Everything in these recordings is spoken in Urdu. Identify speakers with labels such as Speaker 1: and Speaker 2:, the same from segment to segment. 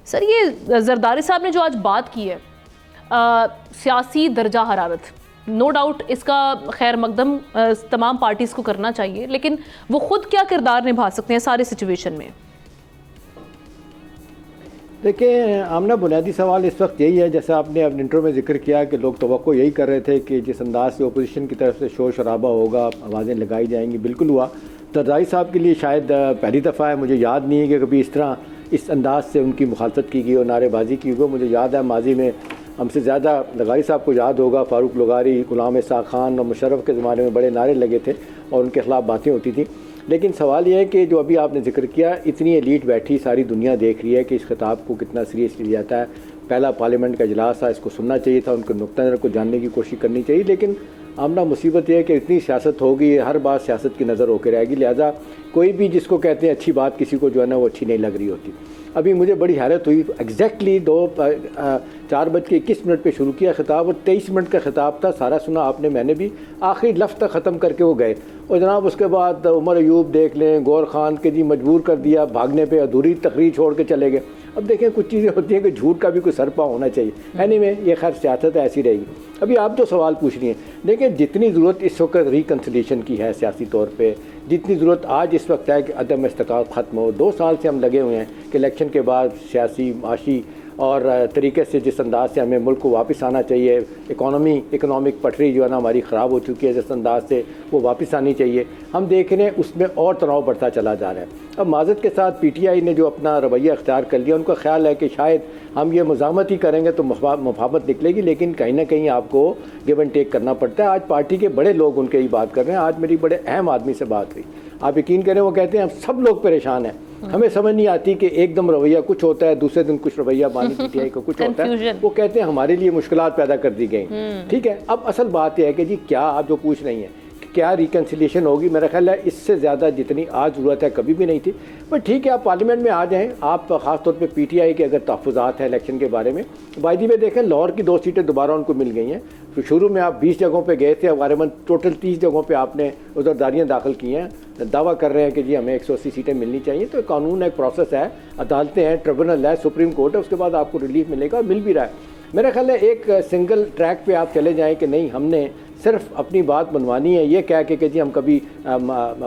Speaker 1: سر یہ زرداری صاحب نے جو آج بات کی ہے سیاسی درجہ حرارت، نو ڈاؤٹ اس کا خیر مقدم تمام پارٹیز کو کرنا چاہیے، لیکن وہ خود کیا کردار نبھا سکتے ہیں ساری سچویشن میں؟
Speaker 2: دیکھیں آمنہ، بنیادی سوال اس وقت یہی ہے، جیسا آپ نے اپنے انٹرو میں ذکر کیا کہ لوگ توقع یہی کر رہے تھے کہ جس انداز سے اپوزیشن کی طرف سے شور شرابہ ہوگا، آوازیں لگائی جائیں گی، بالکل ہوا۔ زرداری صاحب کے لیے شاید پہلی دفعہ ہے، مجھے یاد نہیں ہے کہ کبھی اس طرح اس انداز سے ان کی مخالفت کی گئی اور نعرے بازی کی گئی۔ مجھے یاد ہے ماضی میں ہم سے زیادہ لغاری صاحب کو یاد ہوگا، فاروق لغاری، غلام اسحاق خان اور مشرف کے زمانے میں بڑے نعرے لگے تھے اور ان کے خلاف باتیں ہوتی تھیں۔ لیکن سوال یہ ہے کہ جو ابھی آپ نے ذکر کیا، اتنی ایلیٹ بیٹھی، ساری دنیا دیکھ رہی ہے کہ اس خطاب کو کتنا سیریسلی لیا جاتا ہے۔ پہلا پارلیمنٹ کا اجلاس تھا، اس کو سننا چاہیے تھا، ان کے نقطہ نظر کو جاننے کی کوشش کرنی چاہیے، لیکن آمنہ مصیبت یہ ہے کہ اتنی سیاست ہوگی، ہر بات سیاست کی نظر ہو کے رہے گی، لہٰذا کوئی بھی جس کو کہتے ہیں اچھی بات کسی کو جو ہے نا وہ اچھی نہیں لگ رہی ہوتی۔ ابھی مجھے بڑی حیرت ہوئی، ایگزیکٹلی 4:21 پہ شروع کیا خطاب اور 23 منٹ کا خطاب تھا، سارا سنا آپ نے، میں نے بھی، آخری لفظ تک ختم کر کے وہ گئے اور جناب اس کے بعد عمر ایوب دیکھ لیں، گور خان کے جی مجبور کر دیا بھاگنے پہ، ادھوری تقریر چھوڑ کے چلے گئے۔ اب دیکھیں کچھ چیزیں ہوتی ہیں کہ جھوٹ کا بھی کوئی سرپا ہونا چاہیے، اینی یہ خیر سیاست ایسی رہے گی۔ ابھی آپ جو سوال پوچھ رہی ہیں، دیکھیں جتنی ضرورت اس وقت ریکنسلیشن کی ہے سیاسی طور پہ، جتنی ضرورت آج اس وقت ہے کہ عدم استقامت ختم ہو، 2 سال سے ہم لگے ہوئے ہیں کہ الیکشن کے بعد سیاسی، معاشی اور طریقے سے جس انداز سے ہمیں ملک کو واپس آنا چاہیے، اکنامک پٹری جو ہے نا ہماری خراب ہو چکی ہے، جس انداز سے وہ واپس آنی چاہیے، ہم دیکھ رہے ہیں اس میں اور تناؤ بڑھتا چلا جا رہا ہے۔ اب معذرت کے ساتھ پی ٹی آئی نے جو اپنا رویہ اختیار کر لیا، ان کا خیال ہے کہ شاید ہم یہ مزاحمت ہی کریں گے تو مفاہمت نکلے گی، لیکن کہیں نہ کہیں آپ کو گیو اینڈ ٹیک کرنا پڑتا ہے۔ آج پارٹی کے بڑے لوگ ان کے ہی بات کر رہے ہیں، آج میری بڑے اہم آدمی سے بات ہوئی، آپ یقین کریں وہ کہتے ہیں ہم سب لوگ پریشان ہیں، ہمیں سمجھ نہیں آتی کہ ایک دم رویہ کچھ ہوتا ہے، دوسرے دن کچھ رویہ بانی پی ٹی آئی کا کچھ ہوتا ہے، وہ کہتے ہیں ہمارے لیے مشکلات پیدا کر دی گئی۔ ٹھیک ہے، اب اصل بات یہ ہے کہ جی کیا آپ جو پوچھ رہی ہیں کیا ریکنسیلیشن ہوگی، میرا خیال ہے اس سے زیادہ جتنی آج ضرورت ہے کبھی بھی نہیں تھی، پر ٹھیک ہے آپ پارلیمنٹ میں آ جائیں، آپ خاص طور پہ پی ٹی آئی کے اگر تحفظات ہیں الیکشن کے بارے میں، بائی دی وے دیکھیں لاہور کی 2 سیٹیں دوبارہ ان کو مل گئی ہیں، تو شروع میں آپ 20 جگہوں پہ گئے تھے، غالباً ٹوٹل 30 جگہوں پہ آپ نے عذرداریاں داخل کی ہیں، دعویٰ کر رہے ہیں کہ جی ہمیں 180 سیٹیں ملنی چاہیے، تو قانون ہے، ایک پروسیس ہے، عدالتیں ہیں، ٹریبونل ہے، سپریم کورٹ ہے، اس کے بعد آپ کو ریلیف ملے گا اور مل بھی رہا ہے۔ میرا خیال ہے ایک سنگل ٹریک پہ آپ چلے جائیں کہ نہیں ہم نے صرف اپنی بات منوانی ہے، یہ کہہ کے کہ جی ہم کبھی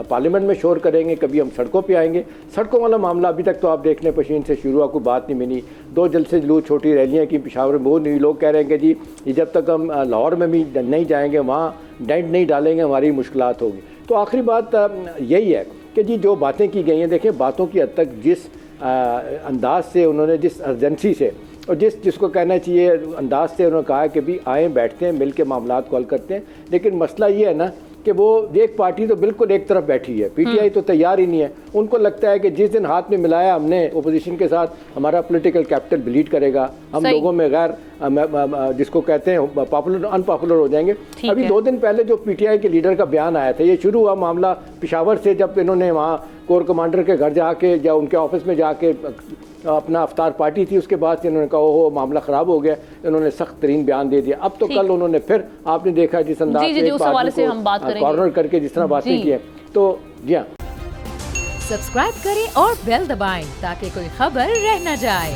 Speaker 2: پارلیمنٹ میں شور کریں گے، کبھی ہم سڑکوں پہ آئیں گے۔ سڑکوں والا معاملہ ابھی تک تو آپ دیکھ لیں پشین سے شروع ہوا، کوئی بات نہیں ملی، 2 جلسے جلوس، چھوٹی ریلیاں کی پشاور میں، وہ نہیں، لوگ کہہ رہے ہیں کہ جی جب تک ہم لاہور میں بھی نہیں جائیں گے، وہاں ڈینٹ نہیں ڈالیں گے، ہماری مشکلات ہوگی۔ تو آخری بات یہی ہے کہ جی جو باتیں کی گئی ہیں، دیکھیں باتوں کی حد تک جس انداز سے انہوں نے، جس ارجنسی سے اور جس کو کہنا چاہیے انداز سے انہوں نے کہا کہ بھی آئیں بیٹھتے ہیں مل کے معاملات کو حل کرتے ہیں، لیکن مسئلہ یہ ہے نا کہ وہ ایک پارٹی تو بالکل ایک طرف بیٹھی ہے، پی ٹی آئی تو تیار ہی نہیں ہے، ان کو لگتا ہے کہ جس دن ہاتھ میں ملایا ہم نے اپوزیشن کے ساتھ، ہمارا پولیٹیکل کیپٹل بلیڈ کرے گا، ہم لوگوں میں غیر جس کو کہتے ہیں پاپولر ان پاپولر ہو جائیں گے۔ ابھی 2 دن پہلے جو پی ٹی آئی کے لیڈر کا بیان آیا تھا، یہ شروع ہوا معاملہ پشاور سے، جب انہوں نے وہاں کور کمانڈر کے گھر جا کے یا ان کے آفس میں جا کے اپنا افطار پارٹی تھی، اس کے بعد سے انہوں نے کہا وہ معاملہ خراب ہو گیا، انہوں نے سخت ترین بیان دے دیا۔ اب تو کل انہوں نے پھر آپ نے دیکھا جس انداز سے کارنر کر کے جس طرح باتیں کی ہیں، تو جی ہاں
Speaker 3: سبسکرائب کریں اور بیل دبائیں تاکہ کوئی خبر رہ نہ جائے۔